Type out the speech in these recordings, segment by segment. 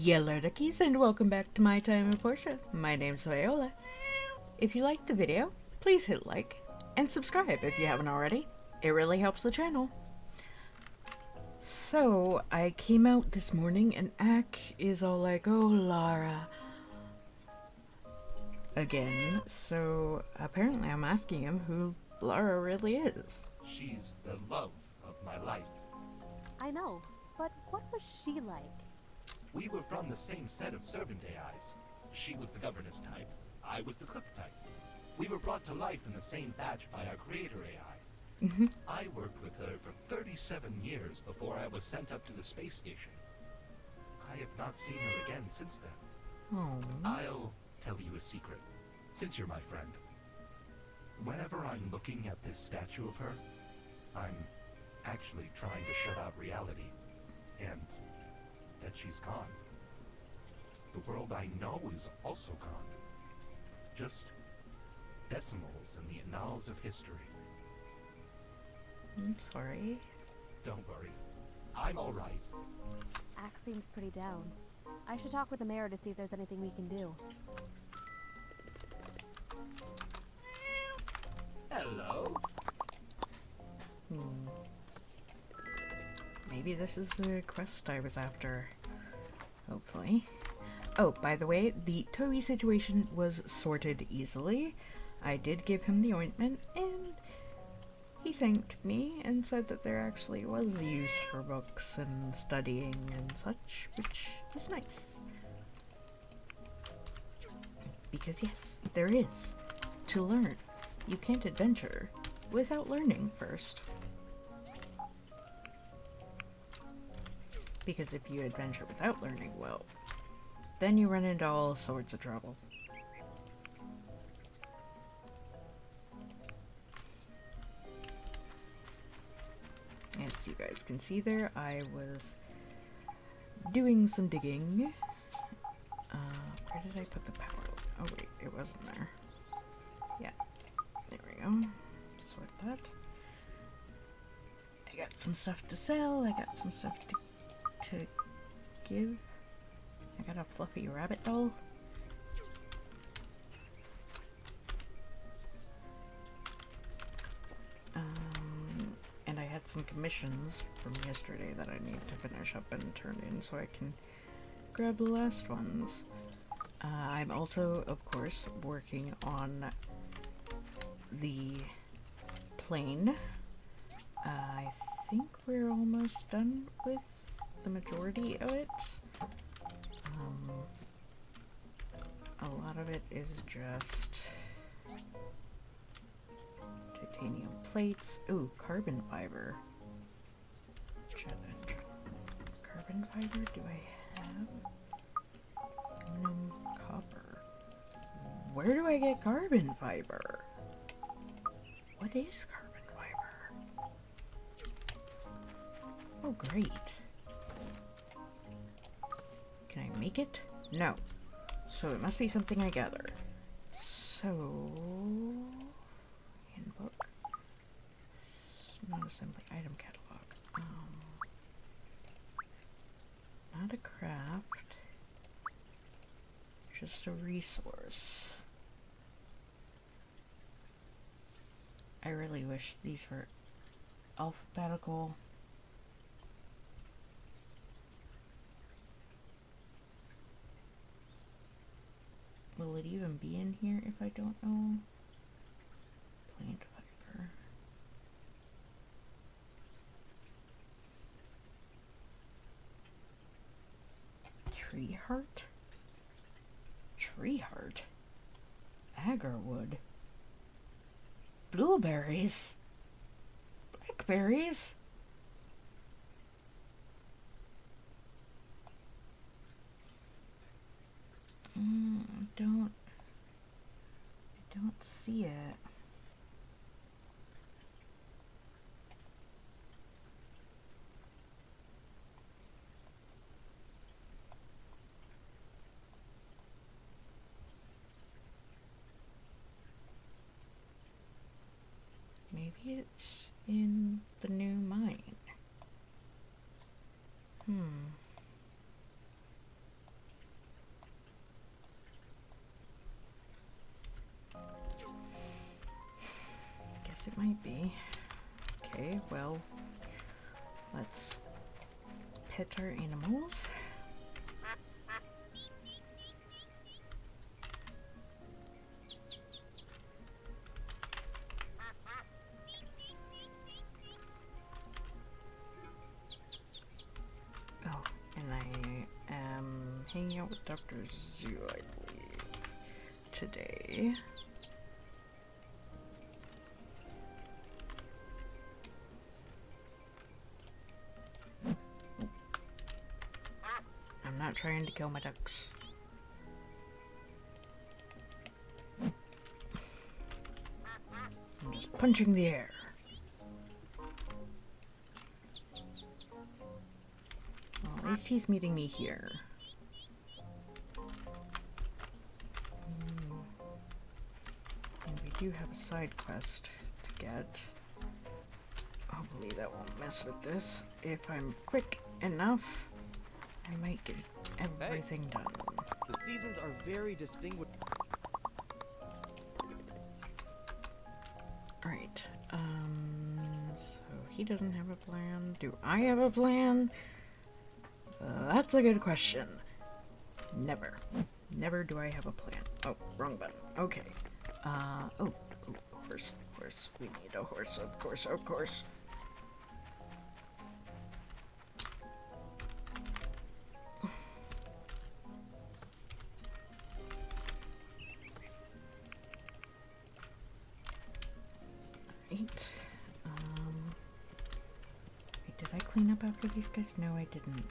Yellow duckies, and welcome back to my time in Portia. My name's Viola. If you liked the video, please hit like and subscribe if you haven't already. It really helps the channel. So, I came out this morning and Ak is all like, "Oh, Lara." Again, so apparently I'm asking him who Lara really is. She's the love of my life. I know, but what was she like? We were from the same set of servant AIs. She was the governess type, I was the cook type. We were brought to life in the same batch by our creator AI. I worked with her for 37 years before I was sent up to the space station. I have not seen her again since then. Oh. I'll tell you a secret, since you're my friend. Whenever I'm looking at this statue of her, I'm actually trying to shut out reality, and that she's gone. The world I know is also gone. Just decimals in the annals of history. I'm sorry. Don't worry, I'm all right. Axe seems pretty down. I should talk with the mayor to see if there's anything we can do. Hello? Maybe this is the quest I was after. Hopefully. Oh, by the way, the Toby situation was sorted easily. I did give him the ointment, and he thanked me and said that there actually was use for books and studying and such, which is nice. Because yes, there is. To learn. You can't adventure without learning first. Because if you adventure without learning, well, then you run into all sorts of trouble. As you guys can see there, I was doing some digging. Where did I put the power? Oh wait, it wasn't there. Yeah, there we go. Sort that. I got some stuff to sell, I got some stuff to give. I got a fluffy rabbit doll. And I had some commissions from yesterday that I need to finish up and turn in so I can grab the last ones. I'm also, of course, working on the plane. I think we're almost done with the majority of it. A lot of it is just titanium plates. Ooh, carbon fiber. Jet engine. Carbon fiber? Do I have? Aluminum, copper. Where do I get carbon fiber? What is carbon fiber? Oh, great. Can I make it? No. So it must be something I gather. So... handbook. Non-assembly item catalog. Not a craft. Just a resource. I really wish these were alphabetical. Will it even be in here if I don't know? Plant fiber. Tree heart? Tree heart? Agarwood? Blueberries? Blackberries? I don't see it. Maybe it's in the new mine. Yes, it might be. Okay, well, let's pet our animals. Oh, and I am hanging out with Dr. Zoo, I believe, today. I'm not trying to kill my ducks. I'm just punching the air. Well, at least he's meeting me here. And we do have a side quest to get. Hopefully that won't mess with this. If I'm quick enough, I might get everything done. The seasons are very distinguished. Right. So he doesn't have a plan. Do I have a plan? That's a good question. Never. Never do I have a plan. Oh, wrong button. Okay. Oh, horse. We need a horse, of course. Right. Wait, did I clean up after these guys? No, I didn't.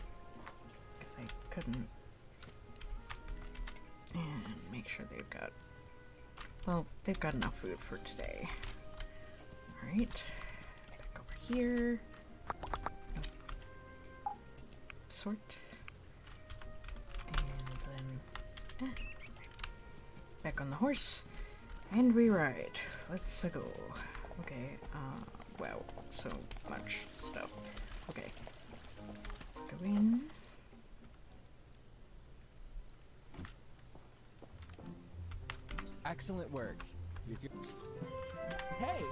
Because I couldn't. And make sure they've got... Well, they've got enough food for today. Alright. Back over here. Nope. Sort. And then... back on the horse. And we ride. Let's go. Okay, wow, so much stuff. Okay, let's go in. Excellent work. Hey!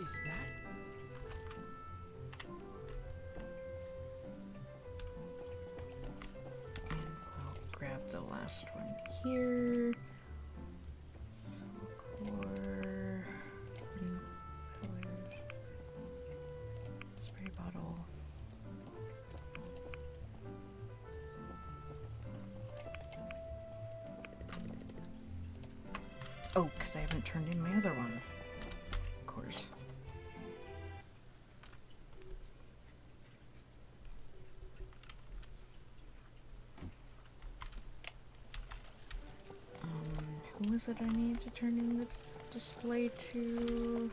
Is that? And I'll grab the last one here. Spray bottle. Oh, because I haven't turned in my other one. Of course. Who is it I need to turn in the display to?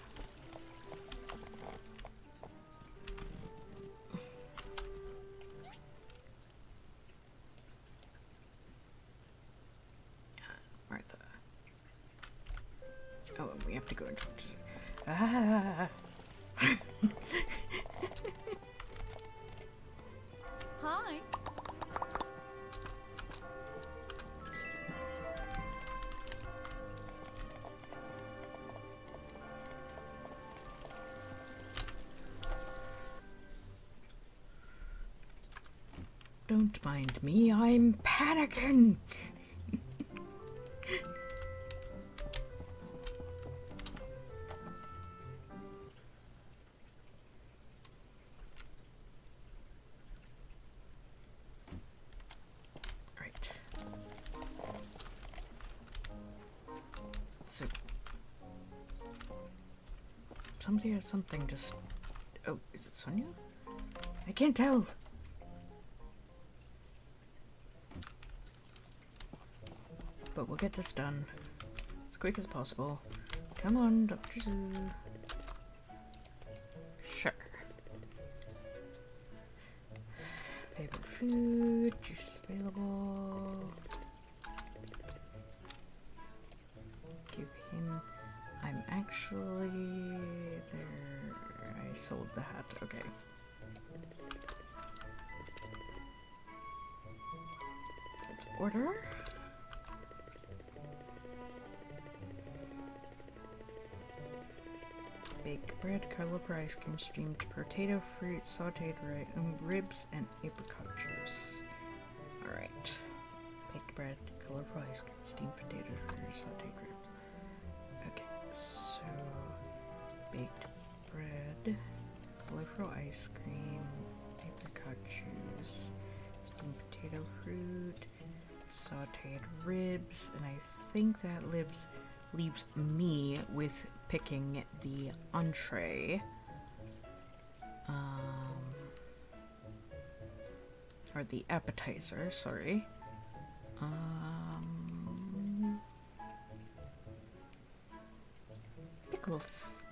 Martha. Oh, and we have to go into... Ah! Hi. Don't mind me, I'm panicking! Right. So... somebody has something just... Oh, is it Sonia? I can't tell! But we'll get this done as quick as possible. Come on, Dr. Zoo. Sure. Paper food, juice available. Give him... I'm actually... there... I sold the hat, okay. Let's order. baked bread, cauliflower ice cream, steamed potato, fruit, sauteed ribs, and apricot juice. Alright. Baked bread, cauliflower ice cream, steamed potatoes, fruit, sauteed ribs. Okay, so baked bread, cauliflower ice cream, apricot juice, steamed potato, fruit, sauteed ribs, and I think that leaves me with picking the entree. Or the appetizer, sorry. Pickles.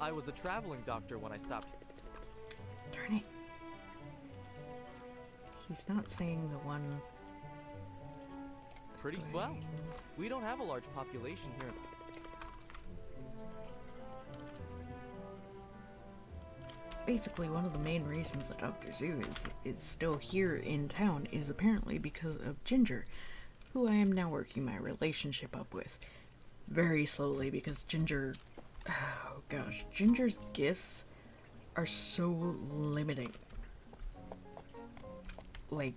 I was a traveling doctor when I stopped. Darn it. He's not saying the one. Pretty swell. We don't have a large population here. Basically, one of the main reasons that Dr. Zoo is still here in town is apparently because of Ginger, who I am now working my relationship up with. Very slowly, because Ginger... Oh gosh, Ginger's gifts are so limiting. Like,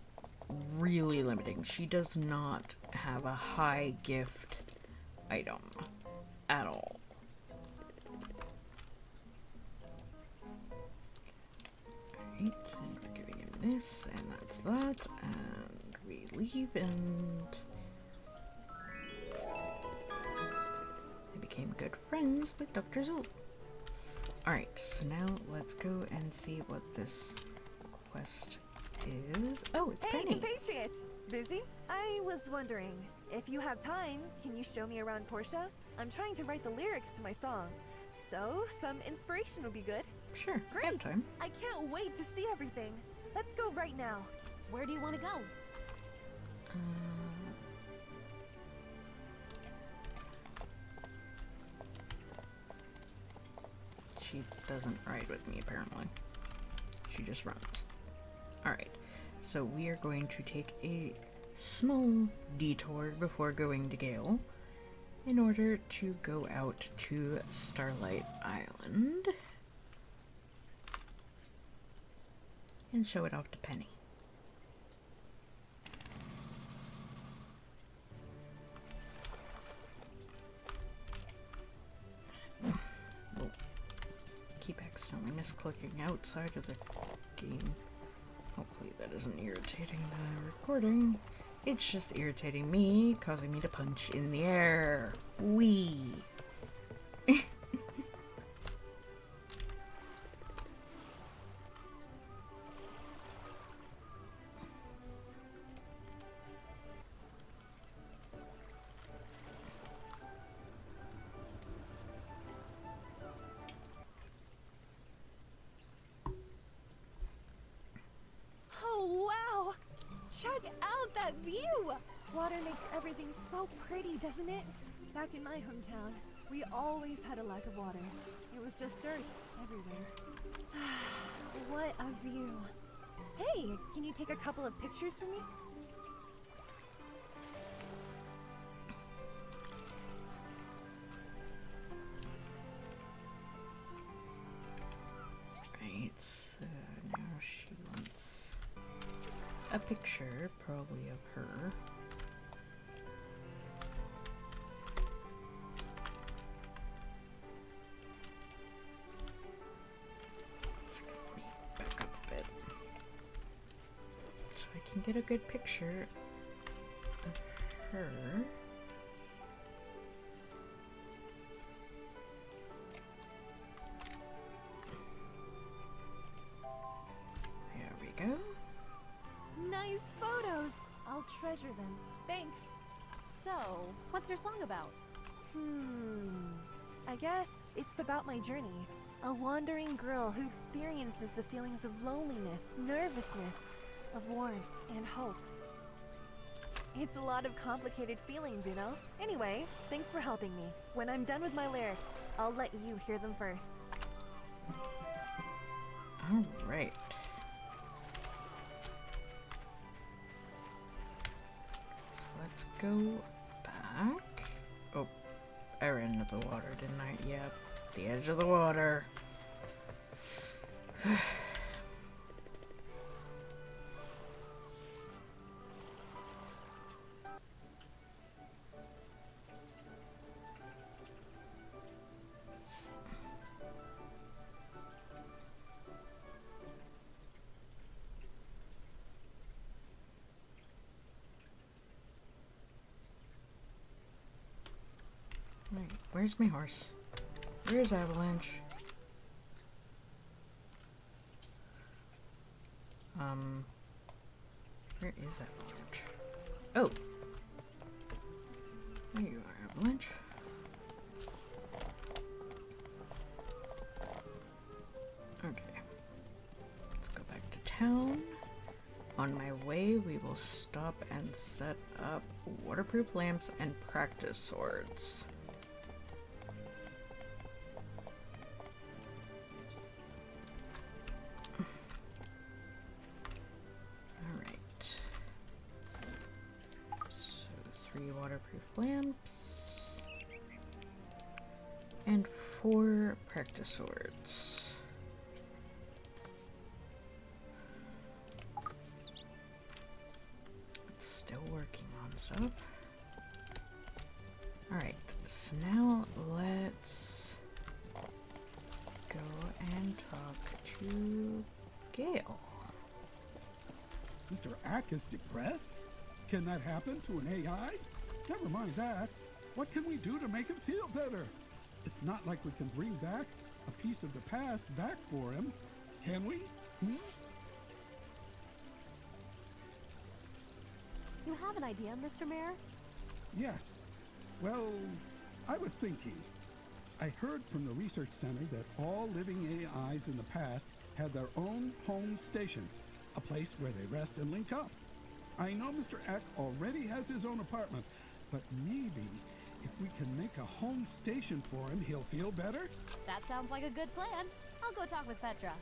really limiting. She does not have a high gift item at all. Alright, and we're giving him this, and that's that, and we leave, and I became good friends with Dr. Zool. Alright, so now let's go and see what this quest is. Oh, it's Hey, Penny. compatriots! Busy? I was wondering, if you have time, can you show me around Portia? I'm trying to write the lyrics to my song, so some inspiration would be good. Sure, I Great! have time. I can't wait to see everything. Let's go right now. Where do you want to go? She doesn't ride with me, apparently. She just runs. Alright, so we are going to take a small detour before going to Gale in order to go out to Starlight Island and show it off to Penny. We'll keep accidentally misclicking outside of the game. Hopefully that isn't irritating the recording. It's just irritating me, causing me to punch in the air. Whee! Oh, wow! Check out that view! Water makes everything so pretty, doesn't it? Back in my hometown, we always had a lack of water. It was just dirt everywhere. What a view. Hey, can you take a couple of pictures for me? Right, so now she wants a picture, probably of her. Let's get me back up a bit so I can get a good picture of her. There we go. Nice photos! I'll treasure them. Thanks. So, what's your song about? I guess it's about my journey. A wandering girl who experiences the feelings of loneliness, nervousness, of warmth, and hope. It's a lot of complicated feelings, you know? Anyway, thanks for helping me. When I'm done with my lyrics, I'll let you hear them first. Alright. So let's go back. Oh, I ran into the water, didn't I? Yep, the edge of the water. Right, where's my horse? Where's Avalanche? Where is Avalanche? Oh! There you are, Avalanche. Okay. Let's go back to town. On my way, we will stop and set up waterproof lamps and practice swords. Alright. So 3 waterproof lamps. And 4 practice swords. Still working on stuff. Alright, so now let's go and talk to Gale. Mr. Ack is depressed? Can that happen to an AI? Never mind that. What can we do to make him feel better? It's not like we can bring back a piece of the past back for him, can we? You have an idea, Mr. Mayor? Yes. Well, I was thinking. I heard from the research center that all living AIs in the past had their own home station, a place where they rest and link up. I know Mr. Eck already has his own apartment, but maybe if we can make a home station for him, he'll feel better? That sounds like a good plan. I'll go talk with Petra.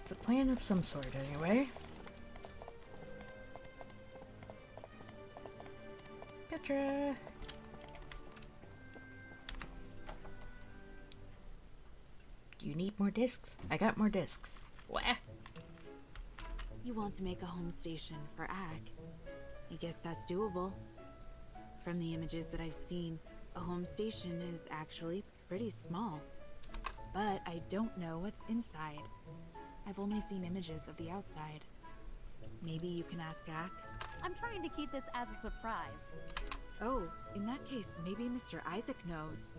It's a plan of some sort, anyway. Petra! Do you need more discs? I got more discs. Wah! You want to make a home station for Ag. I guess that's doable. From the images that I've seen, a home station is actually pretty small. But I don't know what's inside. I've only seen images of the outside. Maybe you can ask Ag? I'm trying to keep this as a surprise. Oh, in that case, maybe Mr. Isaac knows.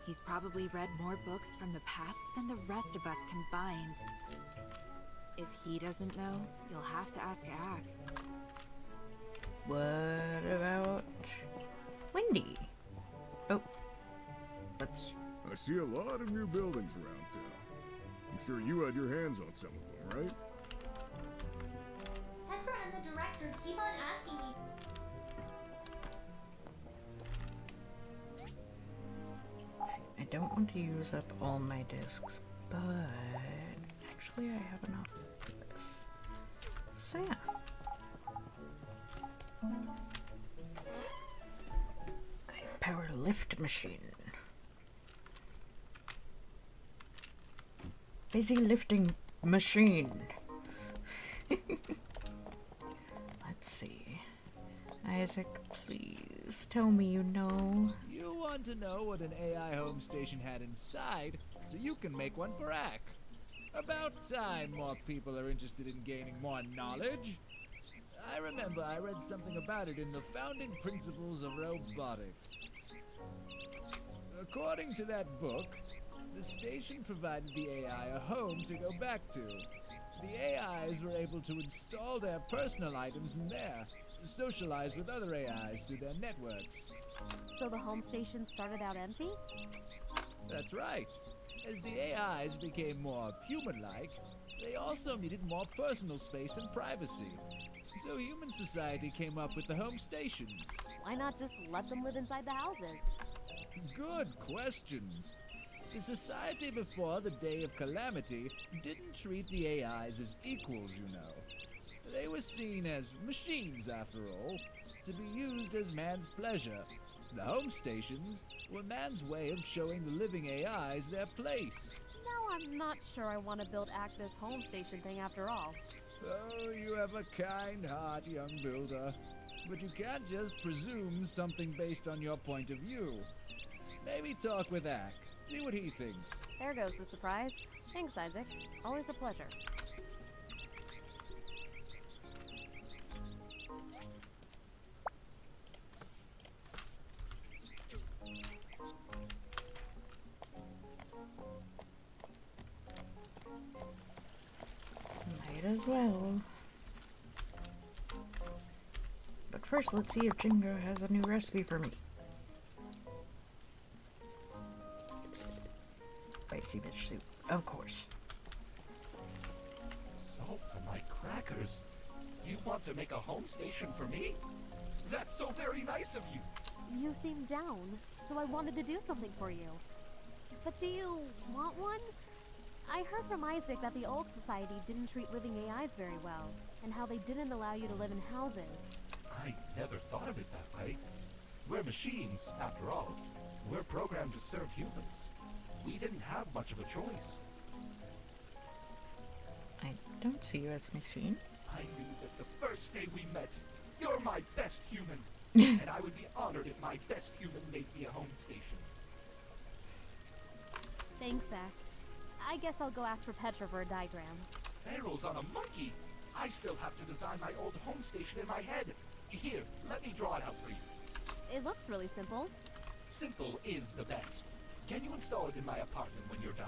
He's probably read more books from the past than the rest of us combined. If he doesn't know, you'll have to ask Ag. What about Wendy? Oh, that's... I see a lot of new buildings around town. I'm sure you had your hands on some of them, right? Petra and the director keep on asking me. I don't want to use up all my discs, but actually I have enough for this. So yeah. I have power lift machine. Busy lifting machine. Let's see. Isaac, please tell me you know. You want to know what an AI home station had inside, so you can make one for Ack. About time more people are interested in gaining more knowledge. I remember I read something about it in the Founding Principles of Robotics. According to that book, the station provided the AI a home to go back to. The AIs were able to install their personal items in there, socialize with other AIs through their networks. So the home station started out empty? That's right. As the AIs became more human-like, they also needed more personal space and privacy. So human society came up with the home stations. Why not just let them live inside the houses? Good questions. The society before the Day of Calamity didn't treat the AIs as equals, you know. They were seen as machines, after all, to be used as man's pleasure. The home stations were man's way of showing the living AIs their place. Now I'm not sure I want to build Act this home station thing after all. Oh, you have a kind heart, young builder. But you can't just presume something based on your point of view. Maybe talk with Ack. See what he thinks. There goes the surprise. Thanks, Isaac. Always a pleasure. Might as well. But first, let's see if Django has a new recipe for me. Spicy fish soup, of course. Salt for my crackers? You want to make a home station for me? That's so very nice of you. You seem down, so I wanted to do something for you. But do you want one? I heard from Isaac that the old society didn't treat living AIs very well, and how they didn't allow you to live in houses. I never thought of it that way. We're machines, after all. We're programmed to serve humans. We didn't have much of a choice. I don't see you as a machine. I knew that the first day we met. You're my best human. And I would be honored if my best human made me a home station. Thanks, Zach. I guess I'll go ask for Petra for a diagram. Arrows on a monkey? I still have to design my old home station in my head. Here, let me draw it out for you. It looks really simple. Simple is the best. Can you install it in my apartment when you're done?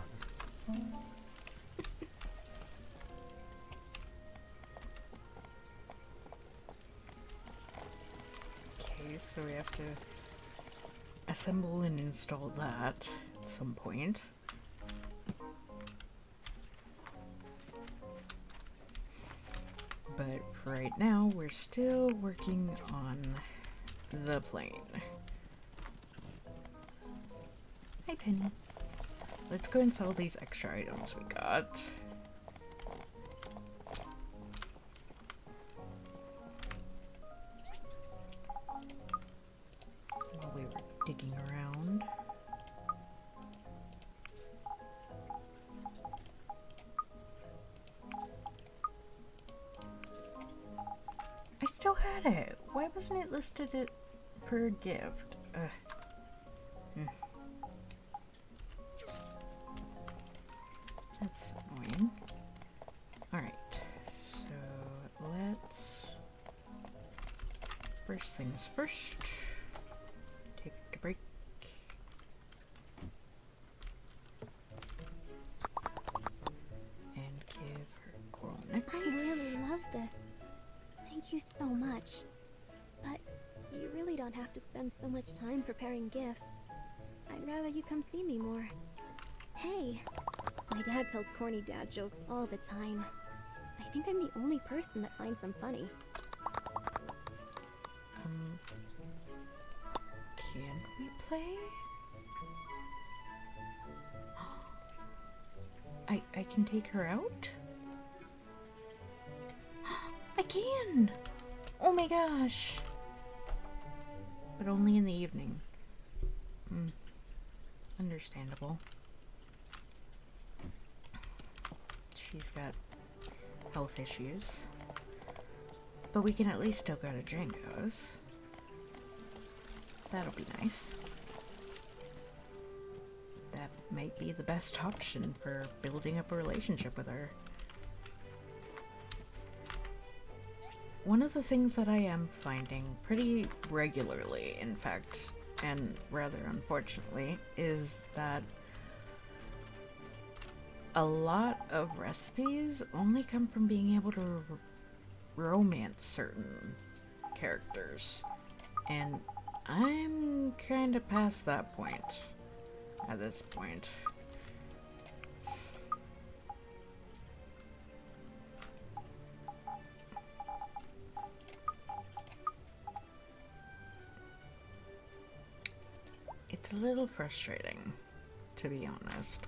Okay, so we have to assemble and install that at some point. But for right now, we're still working on the plane. Hi, Penny. Let's go and sell these extra items we got. While we were digging around. I still had it. Why wasn't it listed per gift? That's annoying. Alright, so let's... First things first. Take a break. And give her a coral necklace. I really love this. Thank you so much. But you really don't have to spend so much time preparing gifts. I'd rather you come see me more. Hey, my dad tells corny dad jokes all the time. I think I'm the only person that finds them funny. Can we play? I can take her out? I can! Oh my gosh! But only in the evening. Understandable. She's got health issues. But we can at least still go to Django's. That'll be nice. That might be the best option for building up a relationship with her. One of the things that I am finding pretty regularly, in fact, and rather unfortunately, is that a lot of recipes only come from being able to romance certain characters. And I'm kind of past that point at this point. It's a little frustrating, to to be honest.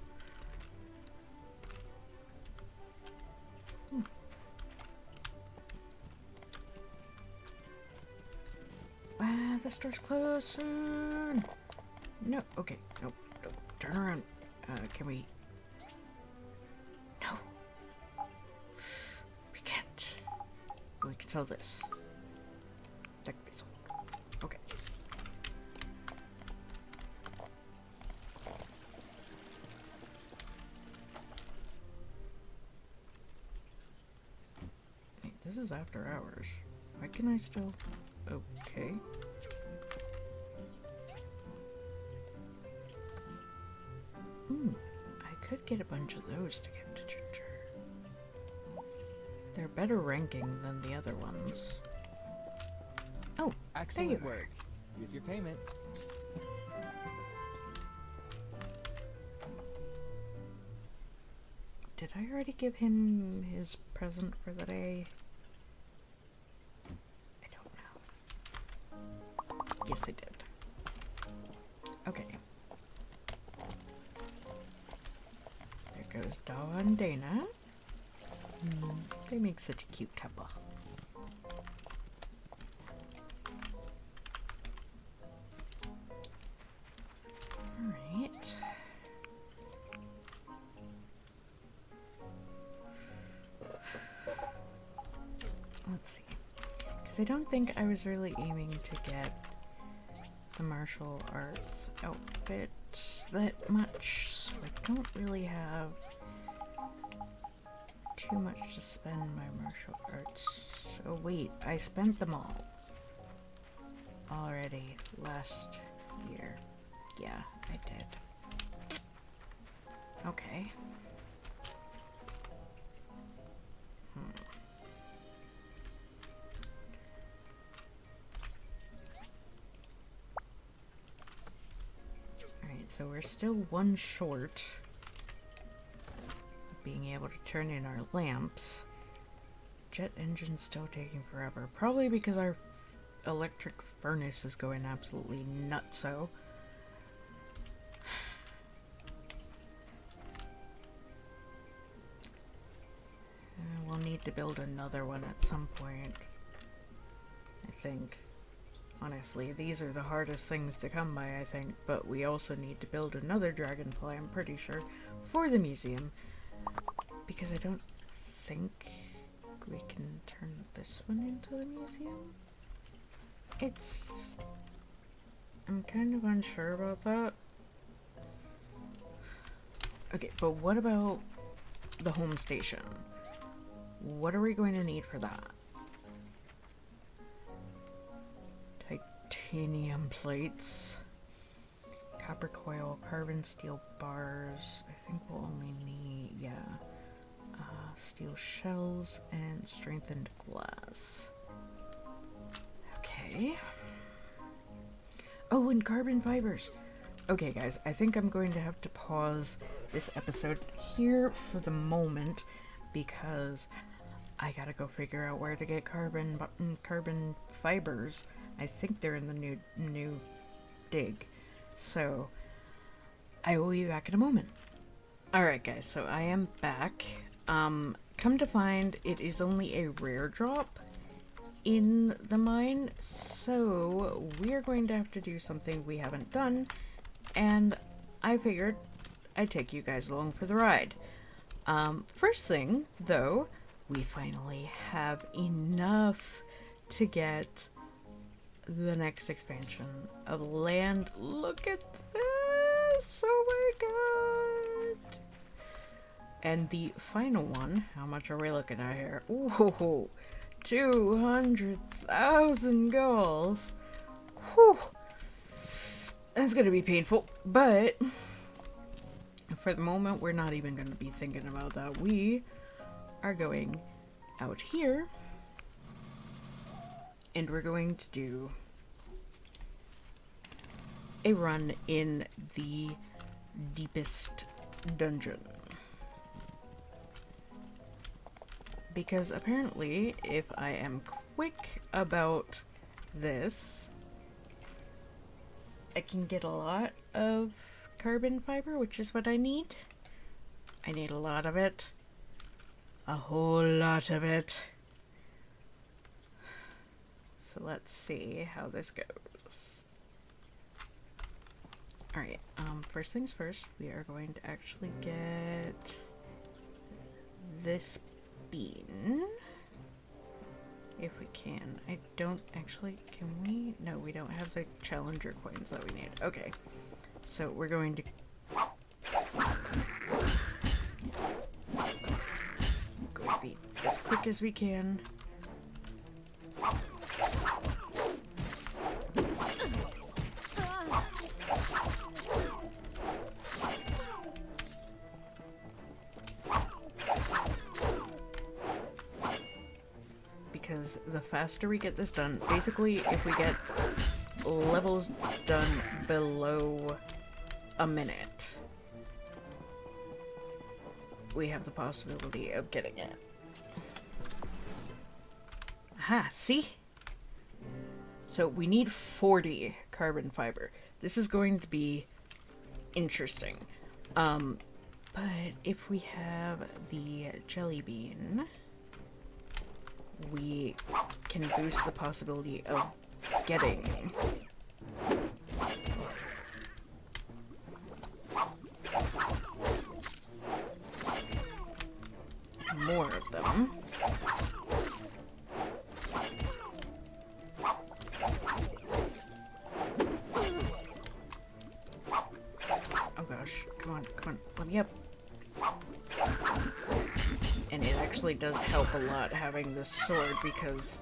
Ah, the store's closed soon. No, okay, nope, nope. Turn around. Can we? No. We can't. We can sell this. That can be sold. Okay. Wait, this is after hours. Why can I still? Okay. I could get a bunch of those to give to Ginger. They're better ranking than the other ones. Oh, excellent work. Here's your payments. Did I already give him his present for the day? I don't know. Yes, I did. Okay. There goes Dawa and Dana. They make such a cute couple. Alright. Let's see. Because I don't think I was really aiming to get the martial arts outfit that much, so I don't really have too much to spend my martial arts. Oh wait, I spent them all already last year. Yeah, I did. Okay. Alright, so we're still one short of being able to turn in our lamps. Jet engine's still taking forever. Probably because our electric furnace is going absolutely nutso. We'll need to build another one at some point, I think. Honestly, these are the hardest things to come by, I think, but we also need to build another dragonfly, I'm pretty sure, for the museum, because I don't think we can turn this one into the museum. I'm kind of unsure about that. Okay, but what about the home station? What are we going to need for that? Titanium plates, copper coil, carbon steel bars. I think we'll only need, yeah, steel shells and strengthened glass. Okay. Oh, and carbon fibers. Okay, guys, I think I'm going to have to pause this episode here for the moment because I gotta go figure out where to get carbon fibers. I think they're in the new dig. So I will be back in a moment. Alright guys, so I am back. Come to find, it is only a rare drop in the mine, so we're going to have to do something we haven't done, and I figured I'd take you guys along for the ride. First thing, though, we finally have enough to get the next expansion of land. Look at this! Oh my god! And the final one, how much are we looking at here? Ooh, 200,000 goals. Whew. That's gonna be painful, but for the moment, we're not even gonna be thinking about that. We are going out here, and we're going to do a run in the deepest dungeon. Because apparently, if I am quick about this, I can get a lot of carbon fiber, which is what I need. I need a lot of it. A whole lot of it. So let's see how this goes. Alright, first things first, we are going to actually get this bean. If we can. I don't actually, can we? No, we don't have the challenger coins that we need. Okay, so we're going to be as quick as we can. Because the faster we get this done, basically if we get levels done below a minute, we have the possibility of getting it. Aha, see? So we need 40 carbon fiber. This is going to be interesting. But if we have the jelly bean, we can boost the possibility of getting more of them. Oh gosh, come on, let me up. And it actually does help a lot having this sword because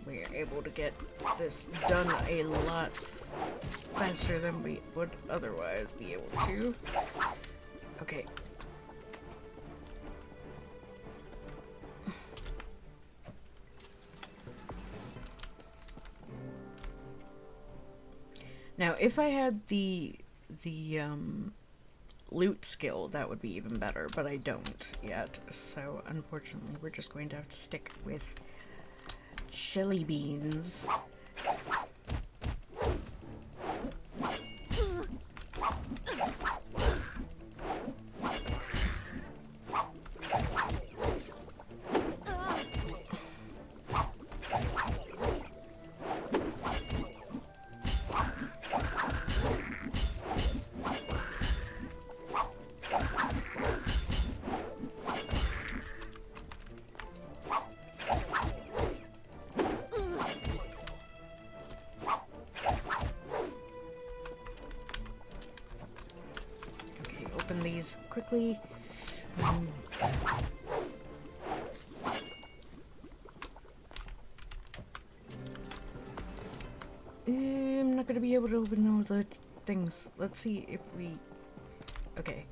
we are able to get this done a lot faster than we would otherwise be able to. Okay. Now, if I had the loot skill, that would be even better, but I don't yet. So, unfortunately, we're just going to have to stick with jelly beans. Open these quickly. I'm not gonna be able to open all the things. Let's see if we... Okay.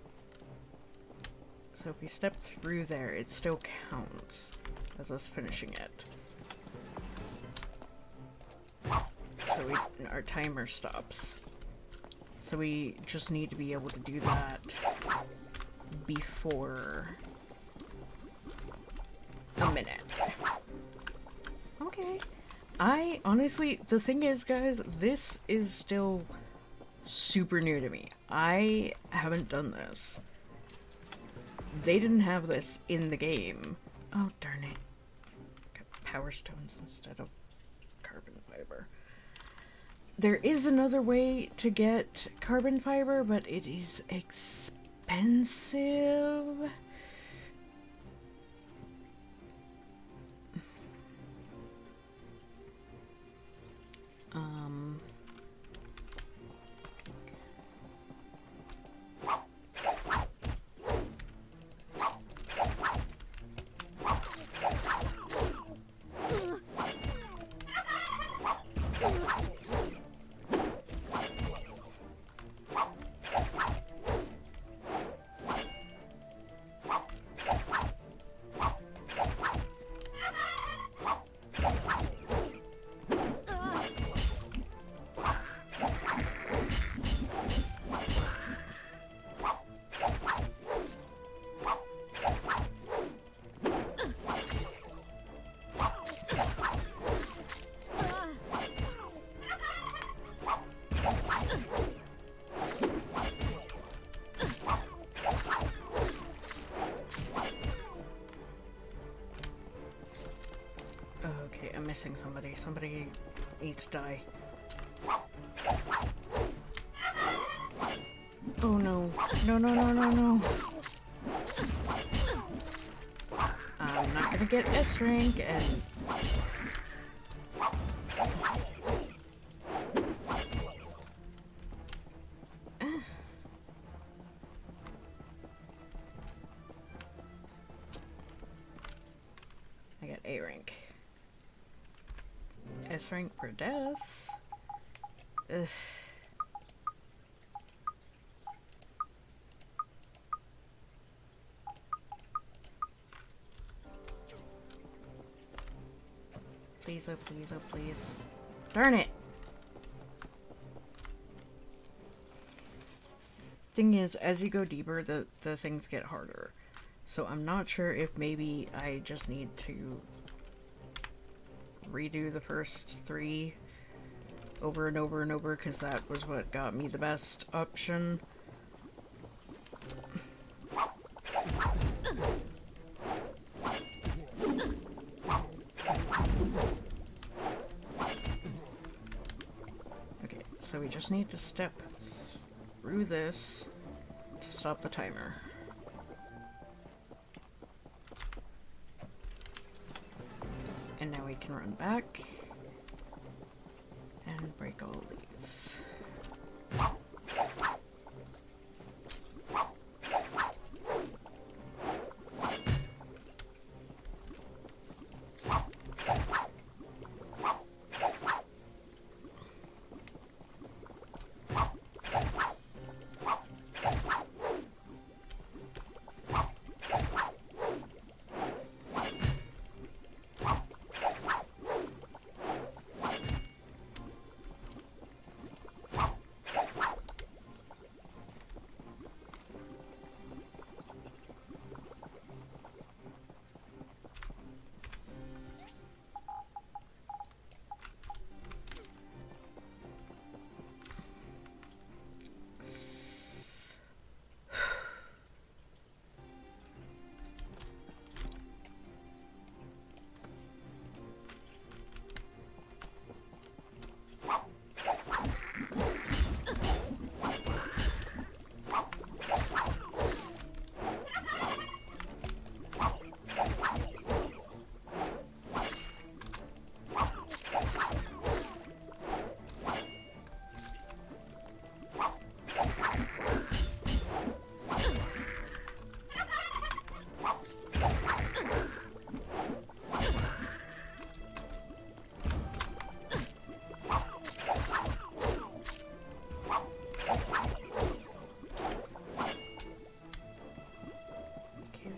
So if we step through there, it still counts as us finishing it. So our timer stops. So we just need to be able to do that before a minute. Okay. I honestly, the thing is, guys, this is still super new to me. I haven't done this. They didn't have this in the game. Oh, darn it. Got power stones instead of carbon fiber. There is another way to get carbon fiber, but it is expensive. Okay, I'm missing somebody. Somebody needs to die. Oh no. No, no, no, no, no. I'm not gonna get S rank and... I got A rank. S rank for deaths? Ugh. Please, oh please, oh please. Darn it! Thing is, as you go deeper, the things get harder. So I'm not sure if maybe I just need to redo the first 3 over and over and over, because that was what got me the best option. Okay, so we just need to step through this to stop the timer. And now we can run back and break all these.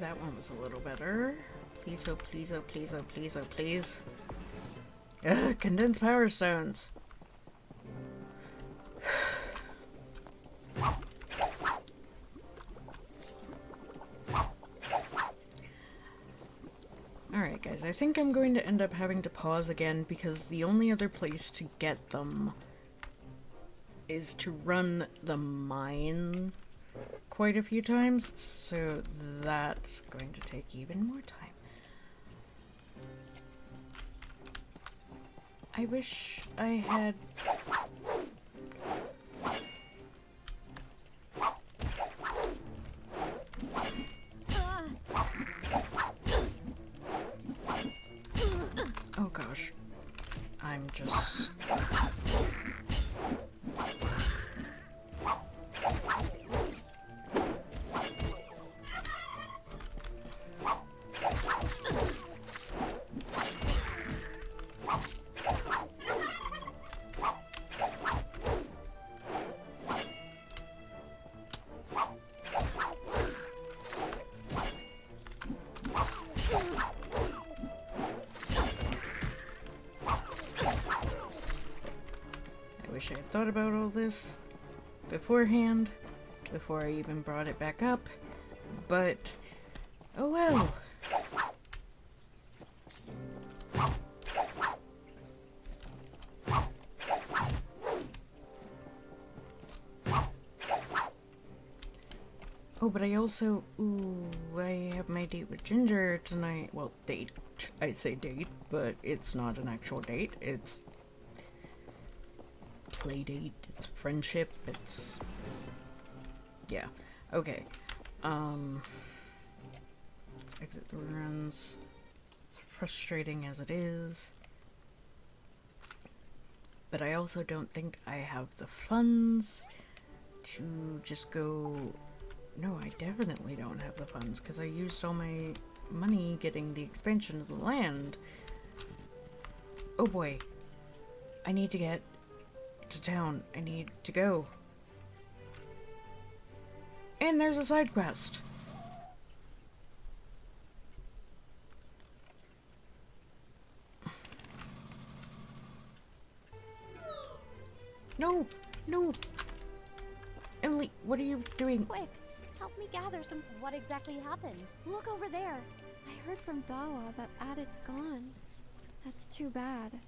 That one was a little better. Please, oh please, oh please, oh please, oh please. Ugh, condensed power stones. Alright guys, I think I'm going to end up having to pause again because the only other place to get them is to run the mine quite a few times, so that's going to take even more time. I wish I had... Oh gosh. I'm just... wish I had thought about all this beforehand, before I even brought it back up, but oh well. Oh, but I also... Ooh, I have my date with Ginger tonight. Well, date. I say date, but it's not an actual date. It's play date. It's friendship. It's... yeah. Okay. Let's exit the ruins. As frustrating as it is. But I also don't think I have the funds to just go... no, I definitely don't have the funds because I used all my money getting the expansion of the land. Oh boy. I need to get to town. I need to go. And there's a side quest. No! No! Emily, what are you doing? Quick, help me gather some... What exactly happened? Look over there. I heard from Dawa that Adit's gone. That's too bad.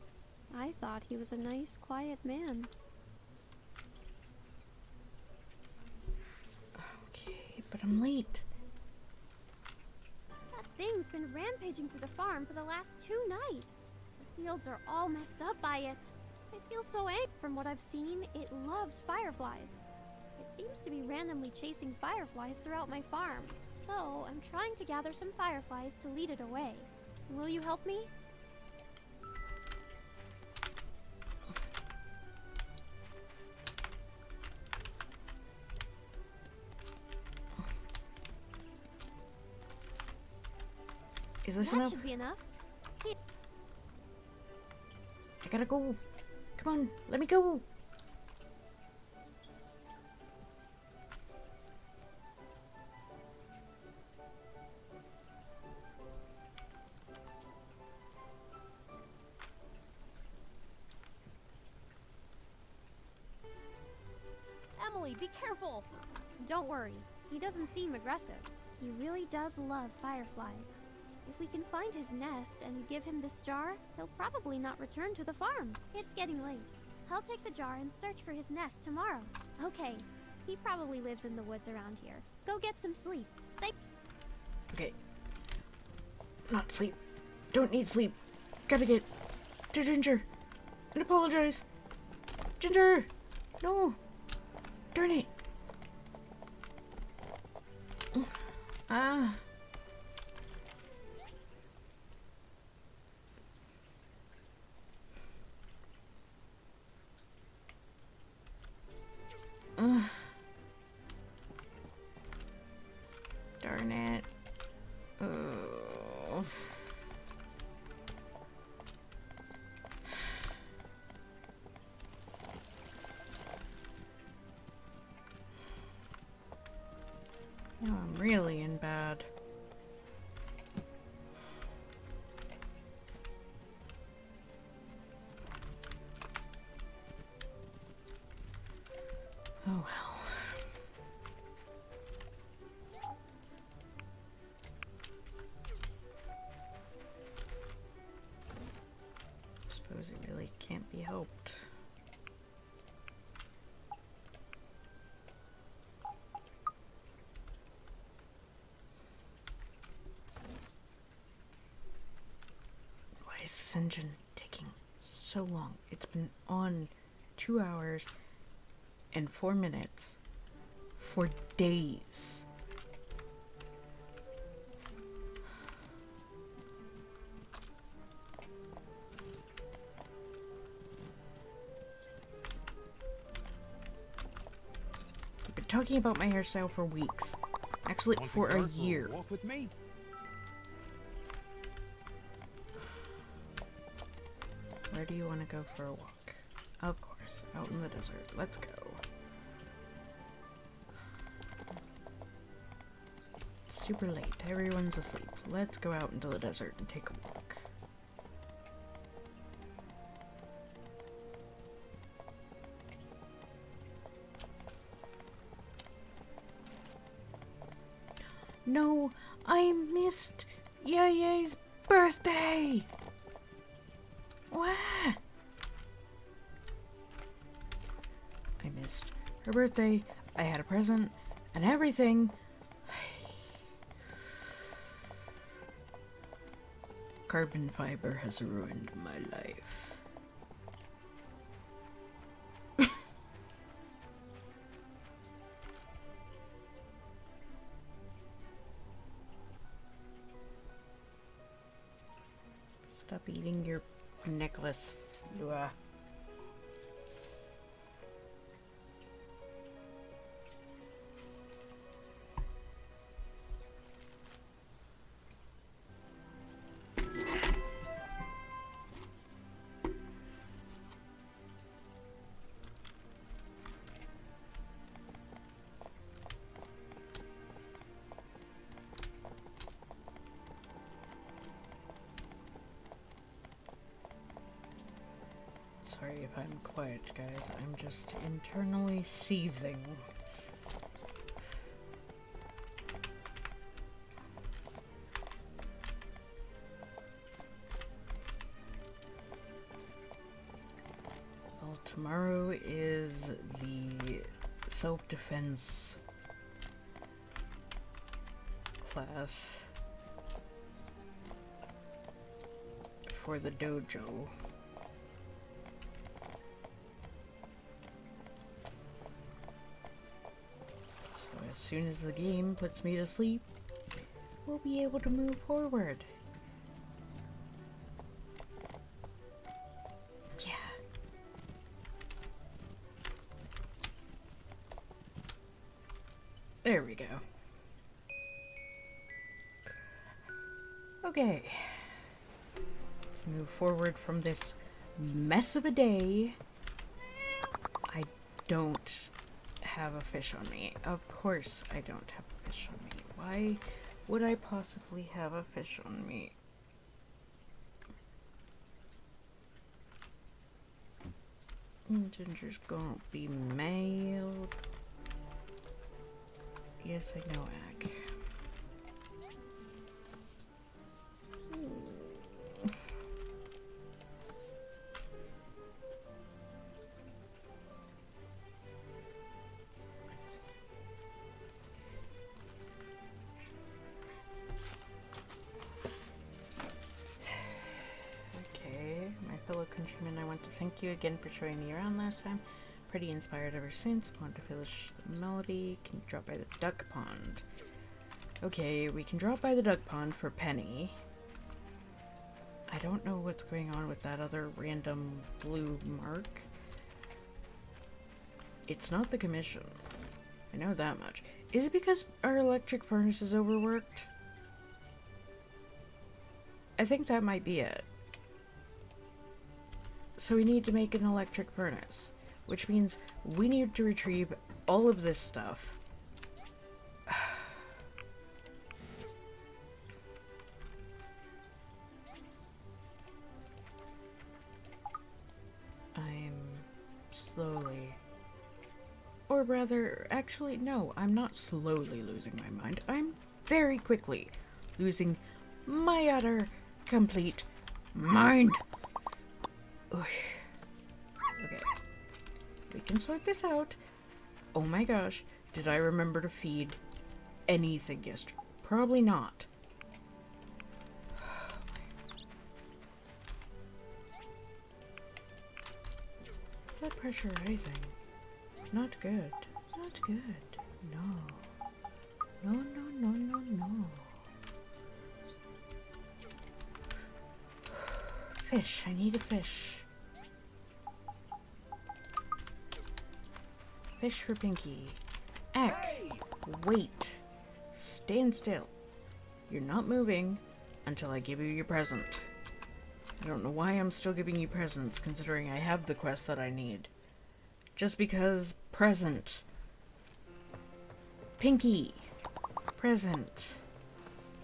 I thought he was a nice, quiet man. Okay, but I'm late. That thing's been rampaging through the farm for the last 2 nights. The fields are all messed up by it. I feel so angry. From what I've seen, it loves fireflies. It seems to be randomly chasing fireflies throughout my farm. So, I'm trying to gather some fireflies to lead it away. Will you help me? Is this That enough? should be enough. I gotta go. Come on, let me go. Emily, be careful! Don't worry, he doesn't seem aggressive. He really does love fireflies. If we can find his nest and give him this jar, he'll probably not return to the farm. It's getting late. I'll take the jar and search for his nest tomorrow. Okay, he probably lives in the woods around here. Go get some sleep. Okay. Not sleep. Don't need sleep. Gotta get to Ginger and apologize. Ginger! No! Darn it! Ah. Darn it. Now I'm really in bad. Oh well. Suppose it really can't be helped. Why is this engine taking so long? It's been on 2 hours and 4 minutes for days. I've been talking about my hairstyle for weeks. Actually, for a year. Walk with me. Where do you want to go for a walk? Of course, out in the desert. Let's go. Super late. Everyone's asleep. Let's go out into the desert and take a walk. No, I missed Yaya's birthday! Wah! I missed her birthday. I had a present and everything. Carbon fiber has ruined my life. Stop eating your necklace. Ugh. Sorry if I'm quiet, guys. I'm just internally seething. Well, tomorrow is the self-defense class for the dojo. As soon as the game puts me to sleep, we'll be able to move forward. Yeah. There we go. Okay. Let's move forward from this mess of a day. I don't have a fish on me. Of course I don't have a fish on me. Why would I possibly have a fish on me? Ginger's gonna be mailed. Yes, I know, Ag. Countrymen, I want to thank you again for showing me around last time. Pretty inspired ever since. Want to finish the melody. Can drop by the duck pond. Okay, we can drop by the duck pond for Penny. I don't know what's going on with that other random blue mark. It's not the commission. I know that much. Is it because our electric furnace is overworked? I think that might be it. So we need to make an electric furnace, which means we need to retrieve all of this stuff. I'm slowly, or rather, actually, no, I'm not slowly losing my mind. I'm very quickly losing my utter, complete mind. Okay, we can sort this out. Oh my gosh, did I remember to feed anything yesterday? Probably not. Blood pressure rising. Not good. Not good. No. No, no, no, no, no. Fish. I need a fish. Fish for Pinky. Ack. Hey! Wait. Stand still. You're not moving until I give you your present. I don't know why I'm still giving you presents, considering I have the quest that I need. Just because present. Pinky. Present.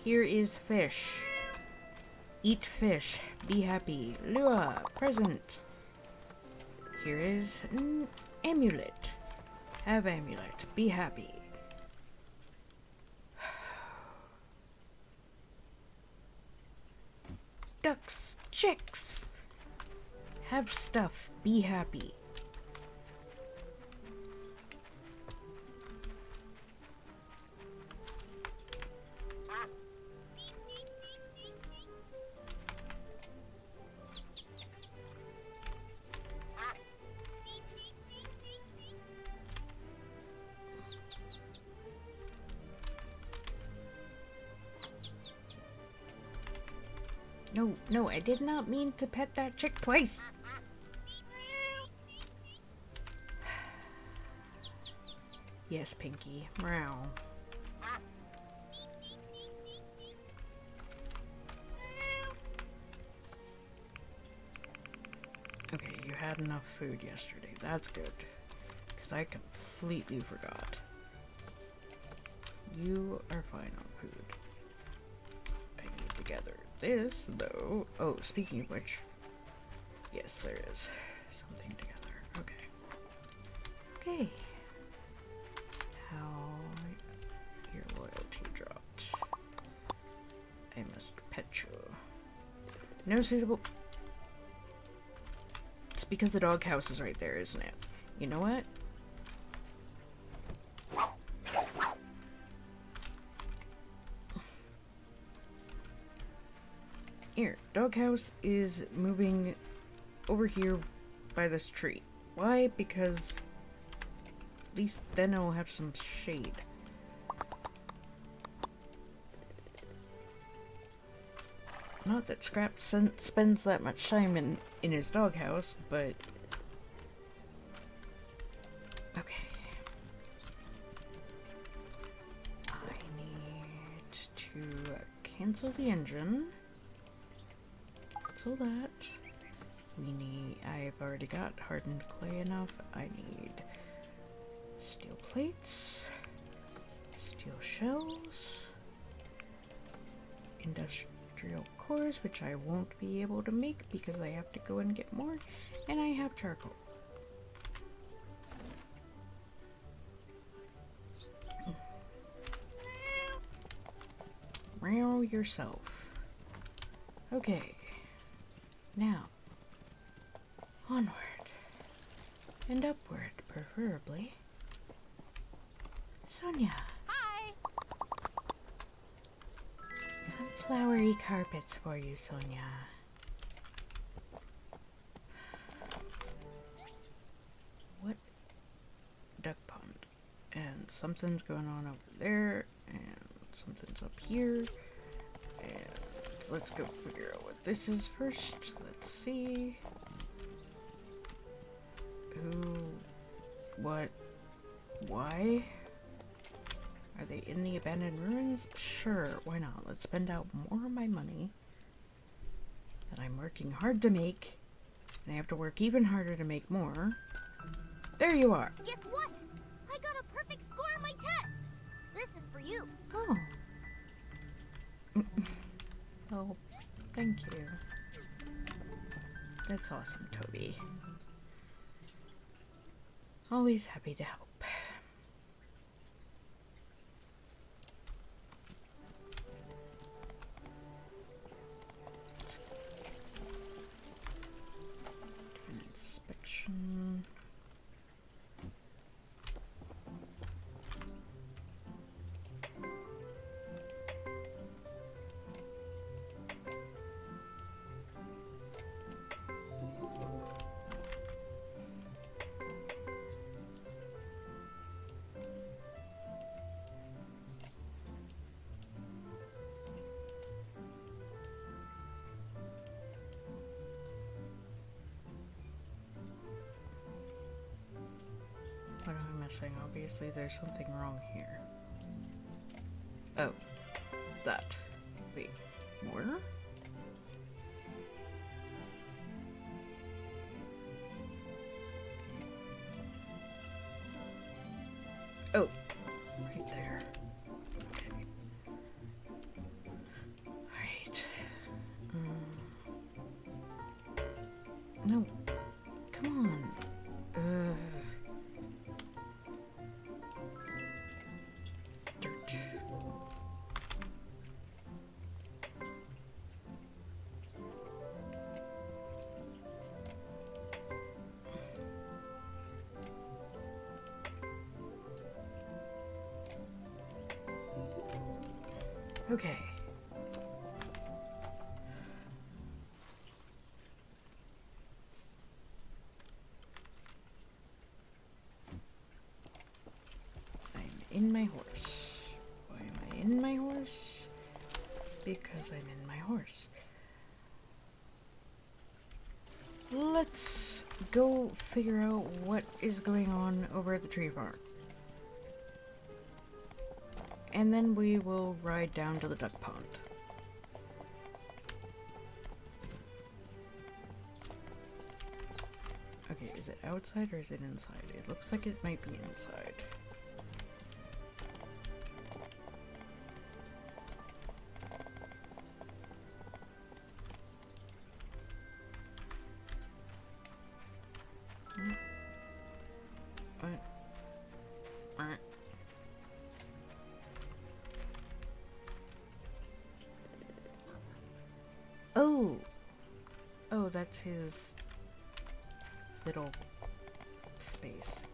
Here is fish. Eat fish. Be happy. Lua. Present. Here is an amulet. Have amulet. Be happy. Ducks. Chicks. Have stuff. Be happy. No, no, I did not mean to pet that chick twice. Yes, Pinky. Meow. Okay, you had enough food yesterday. That's good. Because I completely forgot. You are fine on food. I need to gather this, though. Oh, speaking of which. Yes, there is something together. Okay. Okay. How your loyalty dropped. I must pet you. No suitable... It's because the doghouse is right there, isn't it? You know what? Here, doghouse is moving over here by this tree. Why? Because at least then I'll have some shade. Not that Scrap spends that much time in his doghouse, but... Okay. I need to cancel the engine. Cancel that. We need... I've already got hardened clay enough. I need steel plates, steel shells, industrial cores, which I won't be able to make because I have to go and get more, and I have charcoal. Meow yourself. Okay. Now, onward. And upward, preferably. Sonia. Hi! Some flowery carpets for you, Sonia. What? Duck pond. And something's going on over there, and something's up here. And let's go figure out what this is first. Let's see. Who? What? Why? Are they in the abandoned ruins? Sure, why not? Let's spend out more of my money that I'm working hard to make, and I have to work even harder to make more. There you are! Guess what? I got a perfect score on my test! This is for you. Oh. Oh, thank you. That's awesome, Toby. Always happy to help. Inspection. What am I missing? Obviously there's something wrong here. Oh. That. Wait. More? Oh. Right there. Okay. Alright. No. Come on. Dirt. Okay. I'm in my horse. Why am I in my horse? Because I'm in my horse. let's go figure out what is going on over at the tree farm. And then we will ride down to the duck pond. Okay, is it outside or is it inside? It looks like it might be inside. Oh! Oh, that's his little space.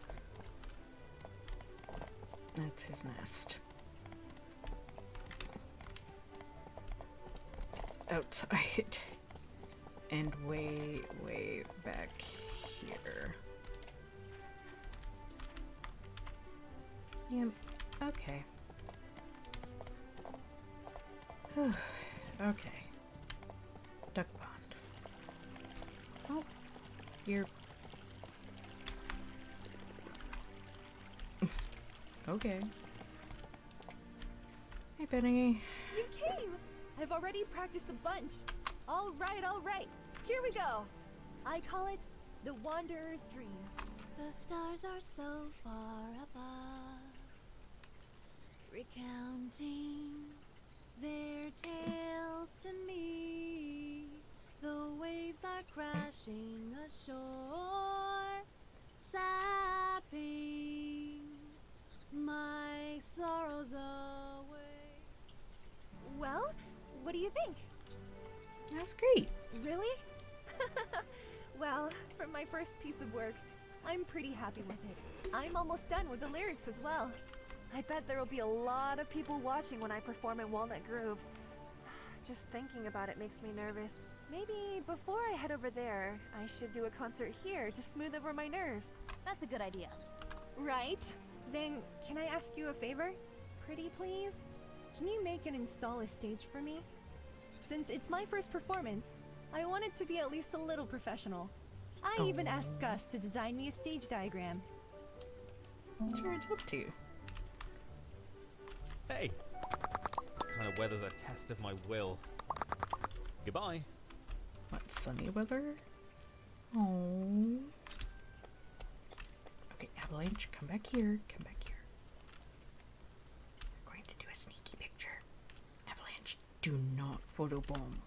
That's his nest. It's outside. And way, way back here. Yep. Okay. Okay. Duck pond. Oh, you're... okay. Hey, Benny. You came! I've already practiced a bunch. All right. Here we go. I call it the Wanderer's Dream. The stars are so far above, recounting their tales to me. The waves are crashing ashore, sapping my sorrows away. Well, what do you think? That was great. Really? Well, for my first piece of work, I'm pretty happy with it. I'm almost done with the lyrics as well. I bet there will be a lot of people watching when I perform in Walnut Grove. Just thinking about it makes me nervous. Maybe before I head over there, I should do a concert here to smooth over my nerves. That's a good idea. Right? Then, can I ask you a favor? Pretty please? Can you make and install a stage for me? Since it's my first performance, I want it to be at least a little professional. I even asked Gus to design me a stage diagram. Sure, I'd love to. Hey! This kind of weather's a test of my will. Goodbye. What, sunny weather? Oh. Okay, Avalanche, come back here. Come back here. We're going to do a sneaky picture. Avalanche, do not photobomb.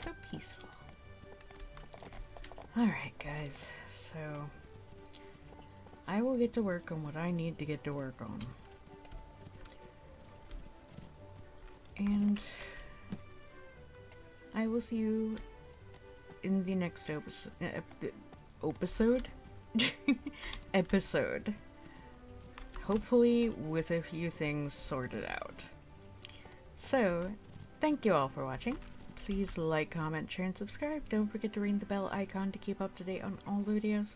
So peaceful. Alright guys, so I will get to work on what I need to get to work on. And I will see you in the next episode. Hopefully with a few things sorted out. So, thank you all for watching. Please like, comment, share, and subscribe. Don't forget to ring the bell icon to keep up to date on all the videos.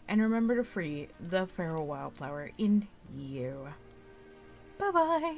And remember to free the feral wildflower in you. Bye-bye!